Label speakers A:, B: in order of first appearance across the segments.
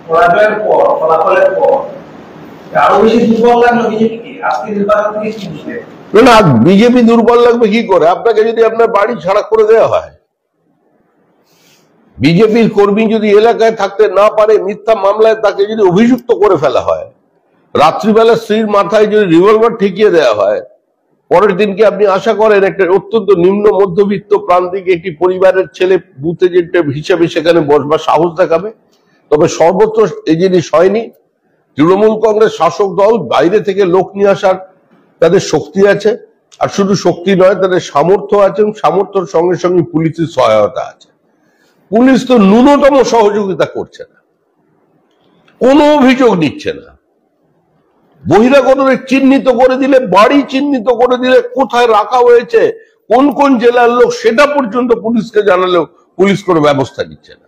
A: পরাজয়ের পর, ফলাফলের পর আরো বেশি দুর্বল লাগলো বিজেপিকে? আজকে নির্বাচন থেকে কি বুঝলেন?
B: না, বিজেপি দুর্বল লাগবে কি করে? আপনাকে যদি আপনার বাড়ি ছাড়া করে দেওয়া হয়, বিজেপির কর্মী যদি এলাকায় থাকতে না পারে, মিথ্যা মামলায় তাকে যদি অভিযুক্ত করে ফেলা হয়, রাত্রিবেলা স্ত্রীর মাথায় যদি রিভলভার ঠেকিয়ে দেওয়া হয়, পরের দিনকে আপনি আশা করেন একটা অত্যন্ত নিম্ন মধ্যবিত্ত প্রান্তিক একটি পরিবারের ছেলে বুথ এজেন্ট হিসেবে সেখানে বসবার সাহস দেখাবে? তবে সর্বত্র এই জিনিস হয়নি। তৃণমূল কংগ্রেস শাসক দল বাইরে থেকে লোক নিয়ে আসার তাদের শক্তি আছে, আর শুধু শক্তি নয়, তাদের সামর্থ্য আছে, এবং সামর্থ্যের সঙ্গে সঙ্গে পুলিশের সহায়তা আছে। পুলিশ তো ন্যূনতম সহযোগিতা করছে না, কোনো অভিযোগ নিচ্ছে না। বহিরাগতরে চিহ্নিত করে দিলে, বাড়ি চিহ্নিত করে দিলে, কোথায় রাখা হয়েছে, কোন কোন জেলার লোক, সেটা পর্যন্ত পুলিশকে জানালেও পুলিশ কোনো ব্যবস্থা নিচ্ছে না।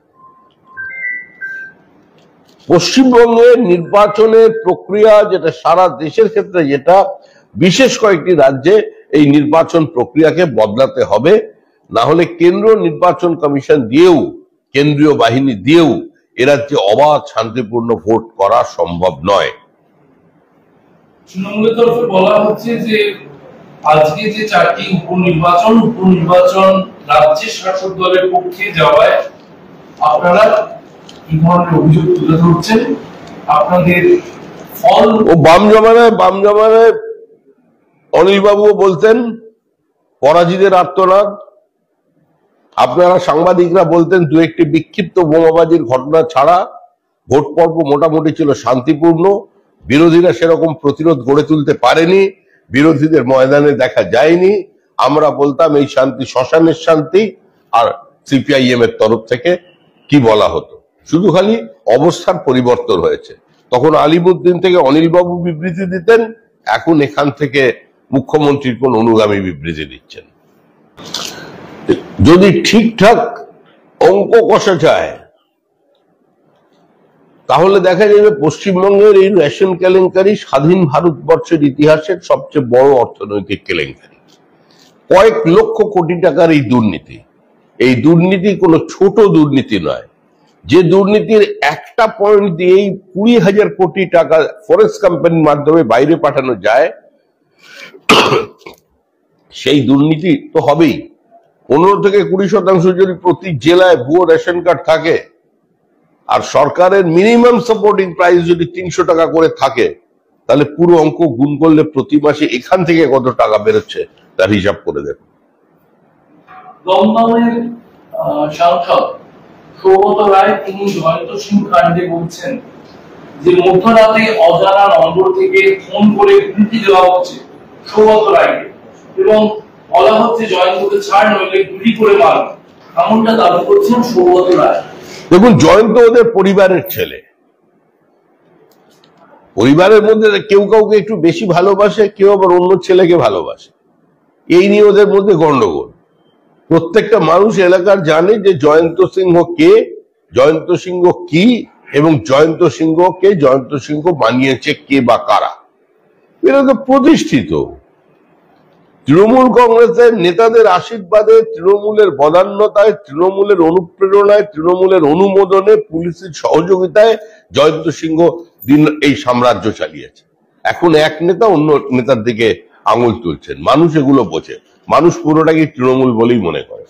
B: পশ্চিমবঙ্গের নির্বাচনের প্রক্রিয়া যেটা সারা দেশের ক্ষেত্রে, যেটা বিশেষ কয়েকটি রাজ্যে এই নির্বাচন প্রক্রিয়াকে বদলাতে হবে, না হলে কেন্দ্র নির্বাচন কমিশন দিয়েও, কেন্দ্রীয় বাহিনী দিয়েও এ রাজ্যে অবাধ শান্তিপূর্ণ ভোট করা সম্ভব নয়।
C: তৃণমূলের তরফে বলা হচ্ছে যে আজকে যে 4টি উপনির্বাচন রাজ্যের শাসক দলের পক্ষে যাওয়ায় আপনারা কি ধরনের অভিযোগ তুলে ধরছেন? আপনাদের ফল
B: ও বাম জমানায় অনিল বাবুও বলতেন পরাজিতের আর্তনাদ, আপনারা সাংবাদিকরা বলতেন দু একটি বিক্ষিপ্ত বোমাবাজির ঘটনা ছাড়া ভোট পর্ব মোটামুটি ছিল শান্তিপূর্ণ, বিরোধীরা সেরকম প্রতিরোধ গড়ে তুলতে পারেনি, বিরোধীদের ময়দানে দেখা যায়নি। আমরা বলতাম এই শান্তি শ্মশানের শান্তি। আর সিপিআইএম এর তরফ থেকে কি বলা হতো, শুধু খালি অবস্থার পরিবর্তন হয়েছে। তখন আলিমুদ্দিন থেকে অনিল বাবু বিবৃতি দিতেন, এখন এখান থেকে মুখ্যমন্ত্রীর কোন অনুগামী বিবৃতি দিচ্ছেন। যদি ঠিকঠাক অঙ্ক কষা যায়, তাহলে দেখা যাবে পশ্চিমবঙ্গের এই রেশন কেলেঙ্কারি স্বাধীন ভারতবর্ষের ইতিহাসের সবচেয়ে বড় অর্থনৈতিক কেলেঙ্কারি। কয়েক লক্ষ কোটি টাকার এই দুর্নীতি কোনো ছোট দুর্নীতি নয়। যে দুর্নীতির একটা পয়েন্ট দিয়েই 20,000 কোটি টাকা ফরেস্ট কোম্পানির মাধ্যমে বাইরে পাঠানো যায়, সেই দুর্নীতি তো হবেই। 15 থেকে 20% যদি প্রতি জেলায় ভুয়ো রেশন কার্ড থাকে, আর সরকারের মিনিমাম সাপোর্টিং প্রাইস যদি 300 টাকা করে থাকে, তাহলে পুরো অঙ্ক গুণ করলে প্রতি মাসে এখান থেকে কত টাকা বেরোচ্ছে তার হিসাব করে দেখুন।
C: দমদমের সাংসদ সৌগত রায় তিনি জয়ন্ত সিং কাণ্ডে বলছেন যে মধ্যরাতে অজানা নম্বর থেকে ফোন করে হুমকি দেওয়া হচ্ছে সৌগত রায়কে, এবং বলা হচ্ছে জয়ন্তকে ছাড় নইলে গুলি করে মারবে, এমনটা দাবি করছেন সৌগত রায়।
B: দেখুন, জয়ন্ত ওদের পরিবারের ছেলে, পরিবারের মধ্যে কেউ কাউকে একটু বেশি ভালোবাসে, কেউ আবার অন্য ছেলেকে ভালোবাসে, এই নিয়ে ওদের মধ্যে গন্ডগোল। প্রত্যেকটা মানুষ এলাকার জানে যে জয়ন্ত সিংহ কে, জয়ন্ত সিংহ কি, এবং জয়ন্ত সিংহ বানিয়েছে কে বা কারা। এরা তো প্রতিষ্ঠিত। তৃণমূল কংগ্রেসের নেতাদের আশীর্বাদে, তৃণমূলের বদান্যতায়, তৃণমূলের অনুপ্রেরণায়, তৃণমূলের অনুমোদনে, পুলিশের সহযোগিতায় জয়ন্ত সিংহ দিন এই সাম্রাজ্য চালিয়েছে। এখন এক নেতা অন্য নেতার দিকে আঙুল তুলছেন, মানুষ এগুলো বোঝে, মানুষ পুরোটাকে তৃণমূল বলেই মনে করে।